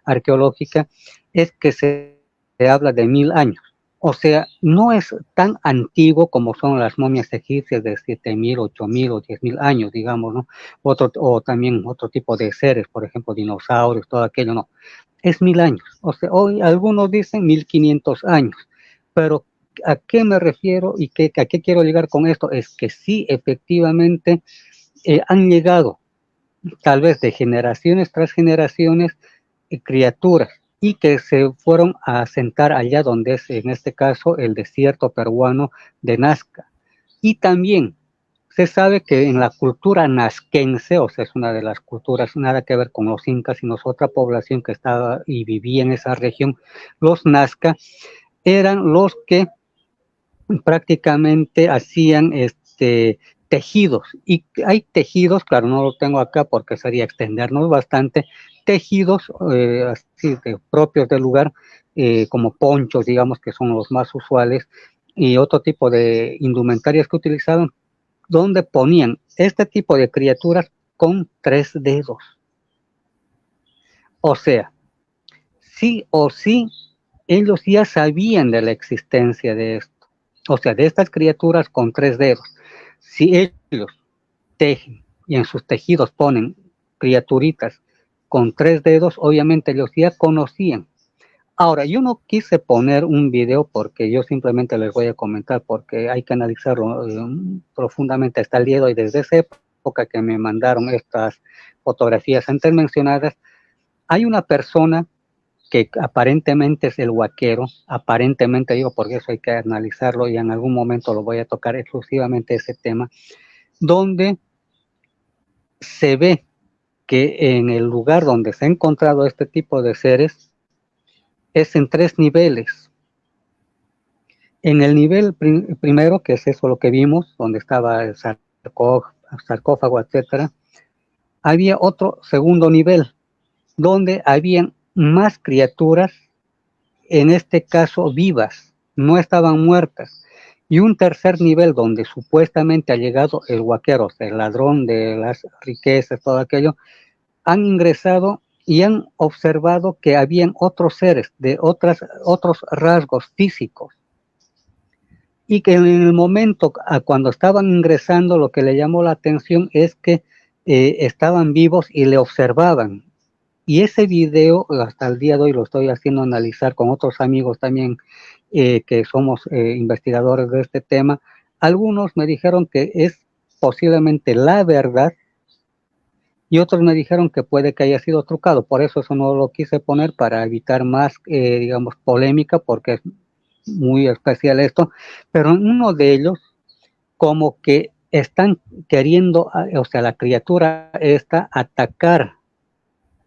arqueológica, es que se habla de 1000 años. O sea, no es tan antiguo como son las momias egipcias de 7000, 8000 o 10000 años, digamos, ¿no? O también otro tipo de seres, por ejemplo, dinosaurios, todo aquello, no. Es 1000 años. O sea, hoy algunos dicen 1500 años. Pero ¿a qué me refiero y a qué quiero llegar con esto? Es que sí, efectivamente, han llegado, tal vez de generaciones tras generaciones, criaturas y que se fueron a asentar allá donde es, en este caso, el desierto peruano de Nazca. Y también se sabe que en la cultura nazquense, o sea, es una de las culturas, nada que ver con los incas, sino es otra población que estaba y vivía en esa región, los nazca, eran los que prácticamente hacían tejidos, y hay tejidos, claro, no lo tengo acá porque sería extendernos bastante, tejidos así propios del lugar, como ponchos, digamos, que son los más usuales, y otro tipo de indumentarias que utilizaban, donde ponían este tipo de criaturas con 3 dedos. O sea, sí o sí, ellos ya sabían de la existencia de esto. O sea, de estas criaturas con 3 dedos. Si ellos tejen y en sus tejidos ponen criaturitas con 3 dedos, obviamente ellos ya conocían. Ahora, yo no quise poner un video porque yo simplemente les voy a comentar porque hay que analizarlo profundamente hasta el día de hoy. Desde esa época que me mandaron estas fotografías antes mencionadas, hay una persona que aparentemente es el huaquero, aparentemente digo porque eso hay que analizarlo y en algún momento lo voy a tocar exclusivamente ese tema, donde se ve que en el lugar donde se ha encontrado este tipo de seres es en 3 niveles. En el nivel primero, que es eso lo que vimos, donde estaba el sarcófago, etcétera, había otro segundo nivel, donde habían más criaturas, en este caso vivas, no estaban muertas. Y un tercer nivel donde supuestamente ha llegado el huaquero, o sea, el ladrón de las riquezas, todo aquello, han ingresado y han observado que habían otros seres de otros rasgos físicos. Y que en el momento, cuando estaban ingresando, lo que le llamó la atención es que estaban vivos y le observaban. Y ese video, hasta el día de hoy lo estoy haciendo analizar con otros amigos también, que somos investigadores de este tema. Algunos me dijeron que es posiblemente la verdad, y otros me dijeron que puede que haya sido trucado. Por eso no lo quise poner, para evitar más, digamos, polémica, porque es muy especial esto. Pero uno de ellos, como que están queriendo, o sea, la criatura está atacar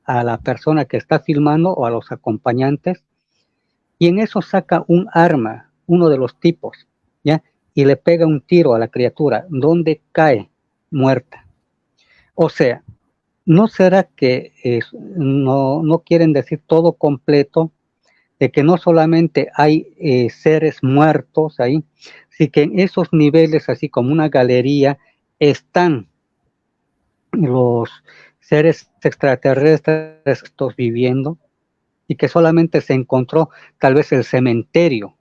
a la persona que está filmando o a los acompañantes, y en eso saca un arma, uno de los tipos, ¿ya? Y le pega un tiro a la criatura, donde cae muerta. O sea, ¿no será que no quieren decir todo completo, de que no solamente hay seres muertos ahí, sino que en esos niveles, así como una galería, están los seres extraterrestres estos viviendo, y que solamente se encontró tal vez el cementerio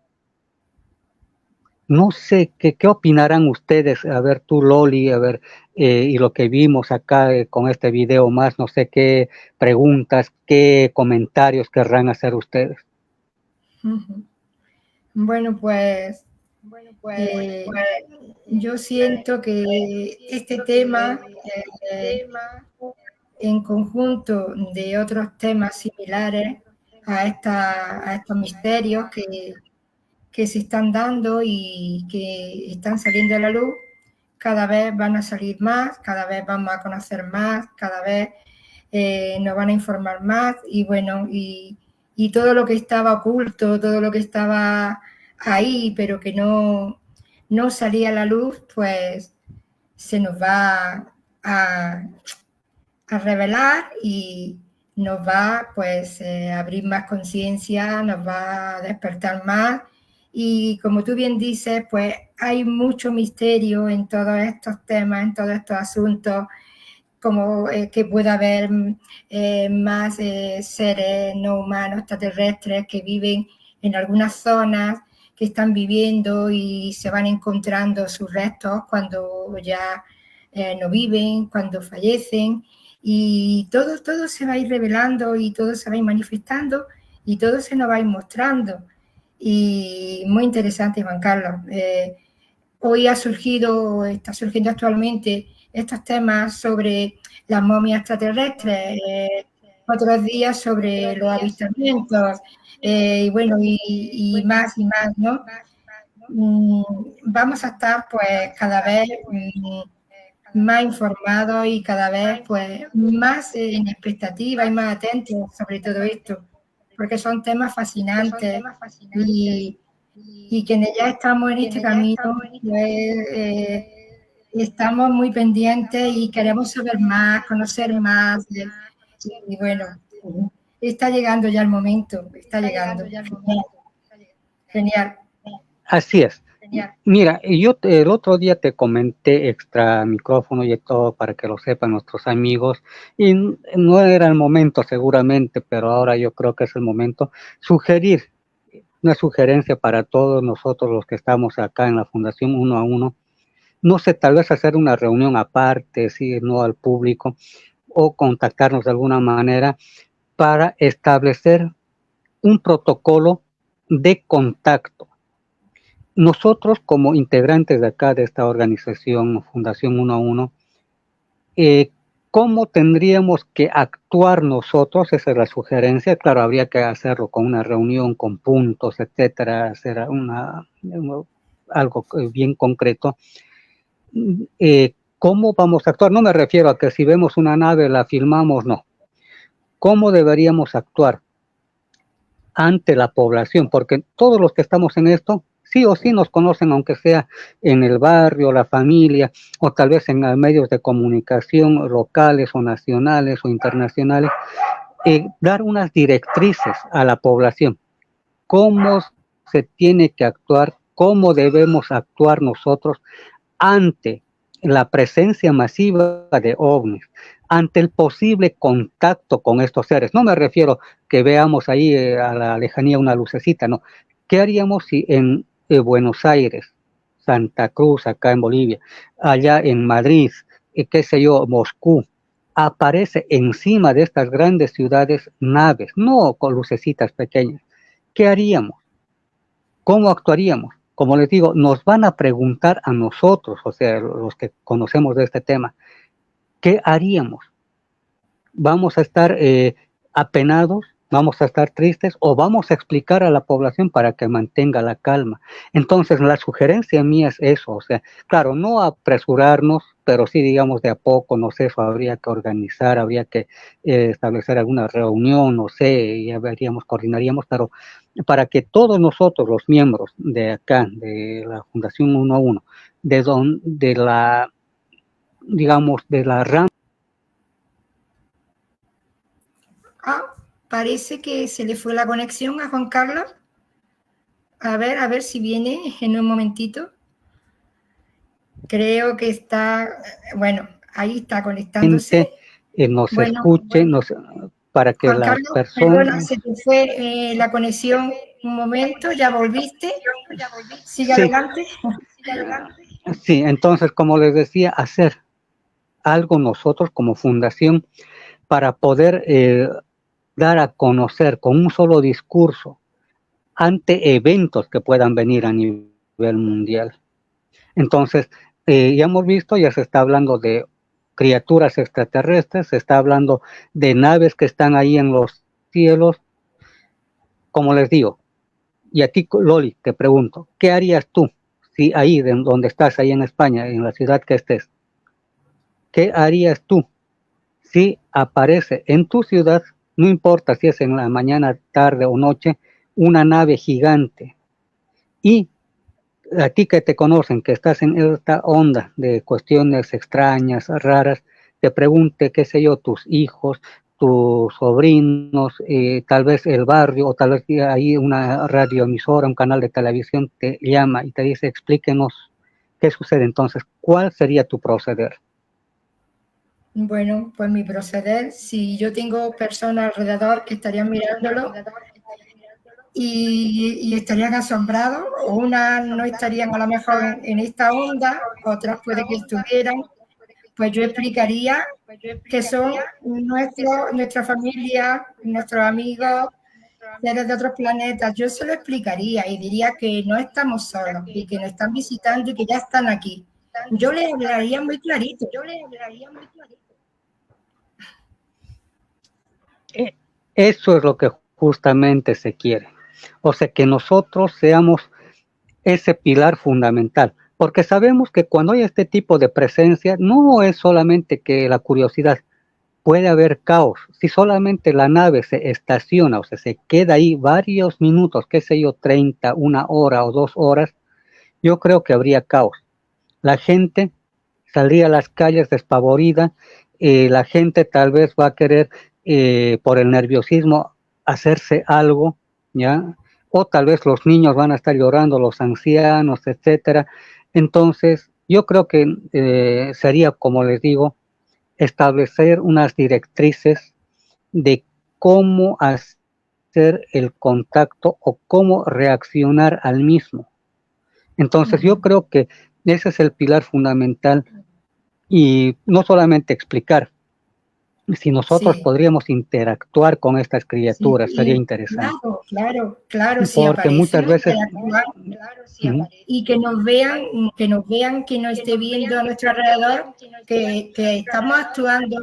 No sé, ¿qué opinarán ustedes? A ver, tú, Loli, a ver, y lo que vimos acá con este video más, no sé qué preguntas, qué comentarios querrán hacer ustedes. Ujú. Bueno, pues yo siento que este tema, en conjunto de otros temas similares a estos misterios que se están dando y que están saliendo a la luz, cada vez van a salir más, cada vez vamos a conocer más, cada vez nos van a informar más y bueno, y todo lo que estaba oculto, todo lo que estaba ahí, pero que no salía a la luz, pues se nos va a revelar y nos va pues a abrir más conciencia, nos va a despertar más y como tú bien dices, pues hay mucho misterio en todos estos temas, en todos estos asuntos, como que pueda haber más seres no humanos extraterrestres que viven en algunas zonas, que están viviendo y se van encontrando sus restos cuando ya no viven, cuando fallecen, y todo se va a ir revelando y todo se va a ir manifestando y todo se nos va a ir mostrando. Y muy interesante, Juan Carlos. Hoy está surgiendo actualmente estos temas sobre las momias extraterrestres, otros días sobre los avistamientos, y bueno, y más, ¿no? Vamos a estar pues cada vez más informados y cada vez pues más en expectativa y más atentos sobre todo esto, porque son temas fascinantes y quienes ya estamos en este camino, pues estamos muy pendientes y queremos saber más, conocer más. Y bueno, está llegando ya el momento, está llegando. Genial. Así es. Mira, yo el otro día te comenté extra micrófono y todo para que lo sepan nuestros amigos, y no era el momento seguramente, pero ahora yo creo que es el momento, sugerir, una sugerencia para todos nosotros los que estamos acá en la Fundación Uno a Uno, no sé, tal vez hacer una reunión aparte, sí, no al público, o contactarnos de alguna manera para establecer un protocolo de contacto. Nosotros como integrantes de acá, de esta organización, Fundación Uno a Uno, ¿cómo tendríamos que actuar nosotros? Esa es la sugerencia. Claro, habría que hacerlo con una reunión, con puntos, etcétera, hacer algo bien concreto. ¿Cómo vamos a actuar? No me refiero a que si vemos una nave la filmamos, no. ¿Cómo deberíamos actuar ante la población? Porque todos los que estamos en esto, sí o sí nos conocen, aunque sea en el barrio, la familia, o tal vez en medios de comunicación locales o nacionales o internacionales, dar unas directrices a la población. ¿Cómo se tiene que actuar? ¿Cómo debemos actuar nosotros ante la presencia masiva de ovnis, ante el posible contacto con estos seres? No me refiero que veamos ahí a la lejanía una lucecita, no. ¿Qué haríamos si en Buenos Aires, Santa Cruz, acá en Bolivia, allá en Madrid, qué sé yo, Moscú, aparece encima de estas grandes ciudades naves, no con lucecitas pequeñas? ¿Qué haríamos? ¿Cómo actuaríamos? Como les digo, nos van a preguntar a nosotros, o sea, los que conocemos de este tema, ¿qué haríamos? ¿Vamos a estar apenados? ¿Vamos a estar tristes? ¿O vamos a explicar a la población para que mantenga la calma? Entonces, la sugerencia mía es eso, o sea, claro, no apresurarnos, pero sí, digamos, de a poco, no sé, eso habría que organizar, habría que establecer alguna reunión, no sé, ya veríamos, coordinaríamos, pero para que todos nosotros, los miembros de acá, de la Fundación Uno a Uno, de la, digamos, de la rama. Parece que se le fue la conexión a Juan Carlos. A ver si viene en un momentito. Creo que está, bueno, ahí está conectándose. Nos escuche, para que Juan las Carlos, personas... perdona, se te fue la conexión. un momento, ya volviste. Sigue Sí, adelante. sí, entonces, como les decía, hacer algo nosotros como fundación para poder dar a conocer con un solo discurso ante eventos que puedan venir a nivel mundial. Entonces, ya hemos visto, ya se está hablando de criaturas extraterrestres, se está hablando de naves que están ahí en los cielos. Como les digo, y a ti, Loli, te pregunto, ¿qué harías tú si ahí, donde estás, ahí en España, en la ciudad que estés, qué harías tú si aparece en tu ciudad, no importa si es en la mañana, tarde o noche, una nave gigante y a ti que te conocen, que estás en esta onda de cuestiones extrañas, raras, te pregunte, qué sé yo, tus hijos, tus sobrinos, tal vez el barrio, o tal vez ahí una radioemisora, un canal de televisión te llama y te dice, explíquenos qué sucede entonces, ¿cuál sería tu proceder? Bueno, pues mi proceder, si yo tengo personas alrededor que estarían mirándolo y estarían asombrados, o unas no estarían a lo mejor en esta onda, otras puede que estuvieran, pues yo explicaría que son nuestra familia, nuestros amigos, seres de otros planetas. Yo se lo explicaría y diría que no estamos solos y que nos están visitando y que ya están aquí. Yo les hablaría muy clarito. Eso es lo que justamente se quiere. O sea, que nosotros seamos ese pilar fundamental, porque sabemos que cuando hay este tipo de presencia, no es solamente que la curiosidad, puede haber caos. Si solamente la nave se estaciona, o sea, se queda ahí varios minutos, qué sé yo, 30, una hora o 2 horas, yo creo que habría caos. La gente saldría a las calles despavorida, la gente tal vez va a querer, por el nerviosismo, hacerse algo, ¿ya? O tal vez los niños van a estar llorando, los ancianos, etcétera. Entonces, yo creo que sería, como les digo, establecer unas directrices de cómo hacer el contacto o cómo reaccionar al mismo. Entonces, yo creo que ese es el pilar fundamental y no solamente explicar, si nosotros Sí, podríamos interactuar con estas sí, criaturas, sería interesante, claro, si porque muchas aparecen, veces, interactuar uh, y que nos esté viendo a nuestro alrededor, que estamos actuando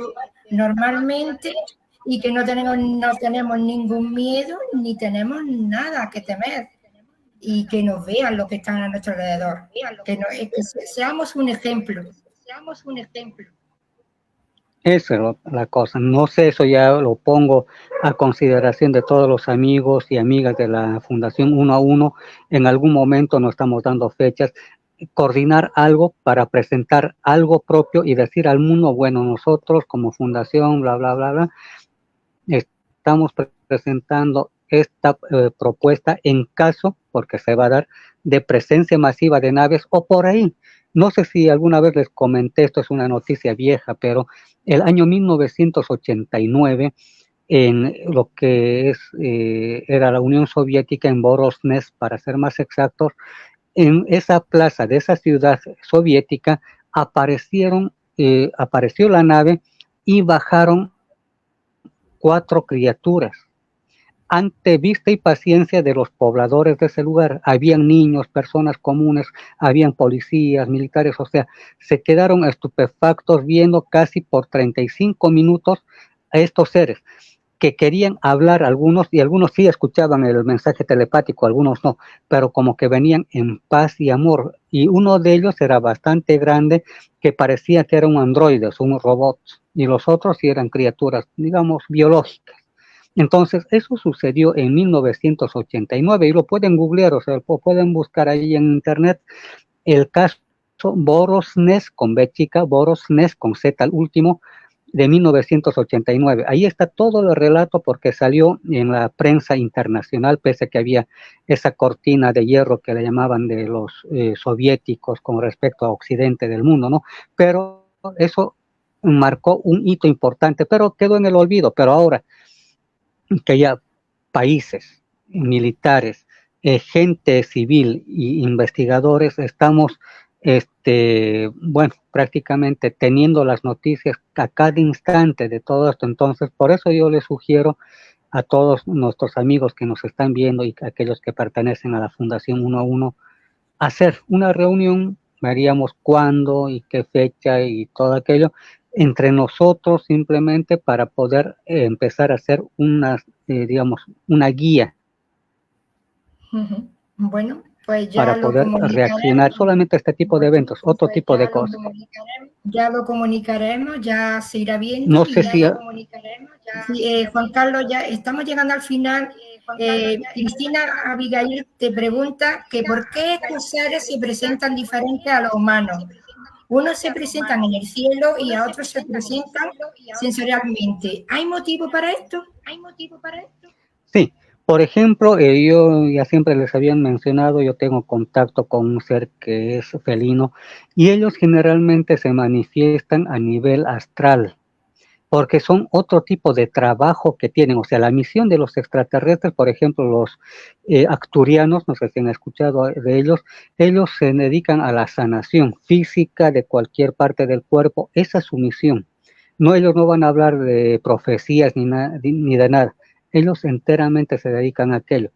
normalmente y que no tenemos ningún miedo ni tenemos nada que temer y que nos vean los que están a nuestro alrededor, que seamos un ejemplo. esa es la cosa. No sé, eso ya lo pongo a consideración de todos los amigos y amigas de la Fundación Uno a Uno. En algún momento nos estamos dando fechas, coordinar algo para presentar algo propio y decir al mundo, bueno, nosotros como fundación, bla, bla, bla, bla, estamos presentando esta propuesta en caso, porque se va a dar, de presencia masiva de naves o por ahí. No sé si alguna vez les comenté, esto es una noticia vieja, pero el año 1989, en lo que era la Unión Soviética, en Voronezh, para ser más exactos, en esa plaza de esa ciudad soviética apareció la nave y bajaron 4 criaturas. Ante vista y paciencia de los pobladores de ese lugar, habían niños, personas comunes, habían policías, militares, o sea, se quedaron estupefactos viendo casi por 35 minutos a estos seres que querían hablar algunos, y algunos sí escuchaban el mensaje telepático, algunos no, pero como que venían en paz y amor, y uno de ellos era bastante grande, que parecía que era un androide, un robot, y los otros sí eran criaturas, digamos, biológicas. Entonces, eso sucedió en 1989 y lo pueden googlear, o sea, lo pueden buscar ahí en internet, el caso Voronezh con B chica, Voronezh con Z al último, de 1989. Ahí está todo el relato porque salió en la prensa internacional, pese a que había esa cortina de hierro que le llamaban de los soviéticos con respecto a Occidente del mundo, ¿no? Pero eso marcó un hito importante, pero quedó en el olvido. Pero ahora que ya países militares gente civil y investigadores estamos, bueno, prácticamente teniendo las noticias a cada instante de todo esto. Entonces, por eso yo les sugiero a todos nuestros amigos que nos están viendo y a aquellos que pertenecen a la Fundación 1 a 1, hacer una reunión, veríamos cuándo y qué fecha y todo aquello, entre nosotros simplemente para poder empezar a hacer digamos, una guía. Bueno, pues ya para lo poder reaccionar solamente a este tipo de eventos, otro pues tipo de cosas. Ya lo comunicaremos, ya se irá viendo. No sé si... Sí, Juan Carlos, ya estamos llegando al final. Cristina Abigail te pregunta que por qué estos seres se presentan diferentes a los humanos. Unos se presentan en el cielo y a otros se presentan sensorialmente. ¿Hay motivo para esto? Sí, por ejemplo, yo ya siempre les habían mencionado, yo tengo contacto con un ser que es felino y ellos generalmente se manifiestan a nivel astral, porque son otro tipo de trabajo que tienen. O sea, la misión de los extraterrestres, por ejemplo, los acturianos, no sé si han escuchado de ellos se dedican a la sanación física de cualquier parte del cuerpo. Esa es su misión. No, ellos no van a hablar de profecías ni de nada. Ellos enteramente se dedican a aquello.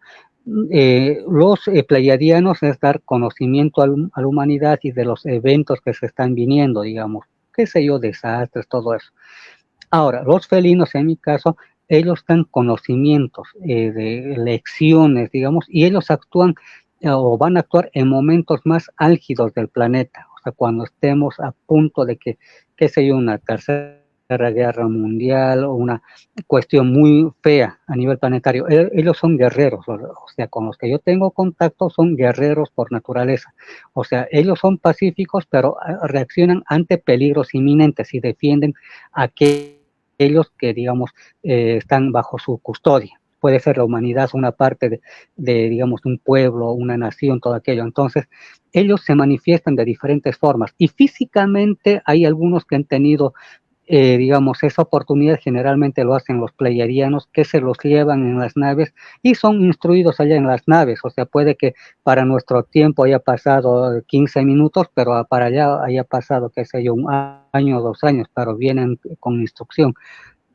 Los pleiadianos es dar conocimiento a la humanidad y de los eventos que se están viniendo, digamos, qué sé yo, desastres, todo eso. Ahora, los felinos, en mi caso, ellos dan conocimientos de lecciones, digamos, y ellos actúan o van a actuar en momentos más álgidos del planeta. O sea, cuando estemos a punto de que, qué sé yo, una tercera guerra mundial o una cuestión muy fea a nivel planetario. Ellos son guerreros, o sea, con los que yo tengo contacto son guerreros por naturaleza. O sea, ellos son pacíficos, pero reaccionan ante peligros inminentes y defienden a aquellos que, digamos, están bajo su custodia. Puede ser la humanidad una parte digamos, un pueblo, una nación, todo aquello. Entonces, ellos se manifiestan de diferentes formas y físicamente hay algunos que han tenido digamos, esa oportunidad generalmente lo hacen los pleiadianos que se los llevan en las naves y son instruidos allá en las naves. O sea, puede que para nuestro tiempo haya pasado 15 minutos, pero para allá haya pasado, qué sé yo, un año o 2 años, pero vienen con instrucción.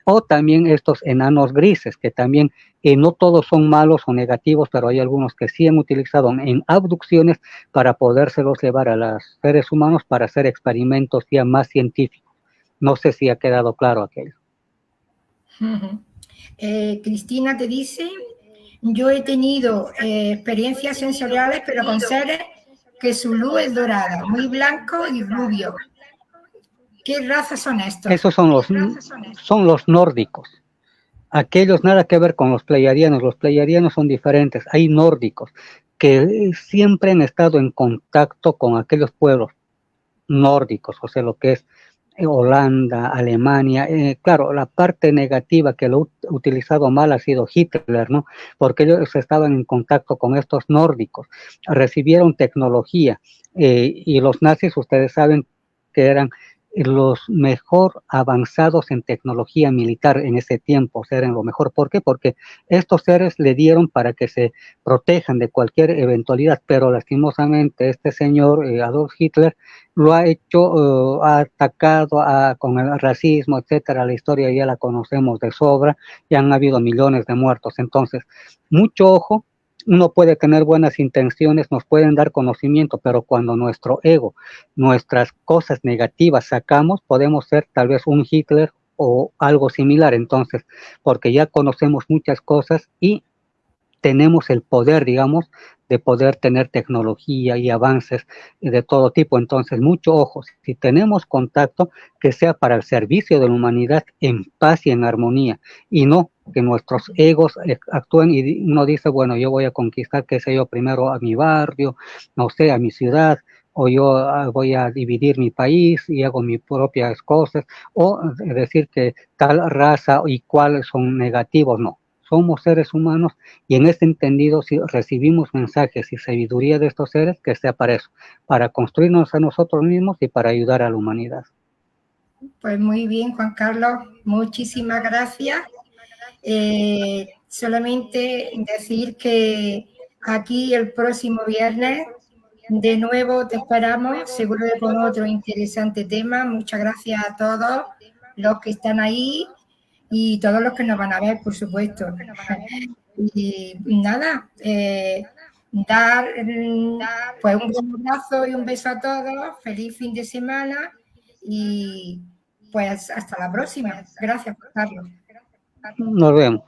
O también estos enanos grises, que también no todos son malos o negativos, pero hay algunos que sí han utilizado en abducciones para podérselos llevar a los seres humanos para hacer experimentos ya más científicos. No sé si ha quedado claro aquello. Cristina te dice, yo he tenido experiencias sensoriales, pero con seres que su luz es dorada, muy blanco y rubio. ¿Qué razas son estos? Esos son los nórdicos. Aquellos nada que ver con los pleiadianos son diferentes. Hay nórdicos que siempre han estado en contacto con aquellos pueblos nórdicos, o sea, lo que es Holanda, Alemania. Claro, la parte negativa que lo ha utilizado mal ha sido Hitler, ¿no? Porque ellos estaban en contacto con estos nórdicos, recibieron tecnología y los nazis, ustedes saben que eran los mejor avanzados en tecnología militar en ese tiempo, o sea, eran lo mejor. ¿Por qué? Porque estos seres le dieron para que se protejan de cualquier eventualidad, pero lastimosamente este señor Adolf Hitler lo ha hecho, ha atacado con el racismo, etcétera. La historia ya la conocemos de sobra, ya han habido millones de muertos. Entonces, mucho ojo. Uno puede tener buenas intenciones, nos pueden dar conocimiento, pero cuando nuestro ego, nuestras cosas negativas sacamos, podemos ser tal vez un Hitler o algo similar. Entonces, porque ya conocemos muchas cosas y tenemos el poder, digamos, de poder tener tecnología y avances de todo tipo. Entonces, mucho ojo, si tenemos contacto, que sea para el servicio de la humanidad en paz y en armonía, y no que nuestros egos actúen y uno dice, bueno, yo voy a conquistar, qué sé yo, primero a mi barrio, no sé, a mi ciudad, o yo voy a dividir mi país y hago mis propias cosas, o decir que tal raza y cuáles son negativos, no. Somos seres humanos y en este entendido, si recibimos mensajes y sabiduría de estos seres, que sea para eso, para construirnos a nosotros mismos y para ayudar a la humanidad. Pues muy bien, Juan Carlos, muchísimas gracias. Solamente decir que aquí el próximo viernes. De nuevo te esperamos, seguro que con otro interesante tema. Muchas gracias a todos los que están ahí y todos los que nos van a ver, por supuesto. Y nada, dar pues un abrazo y un beso a todos, feliz fin de semana y pues hasta la próxima. Gracias, Carlos. Nos vemos.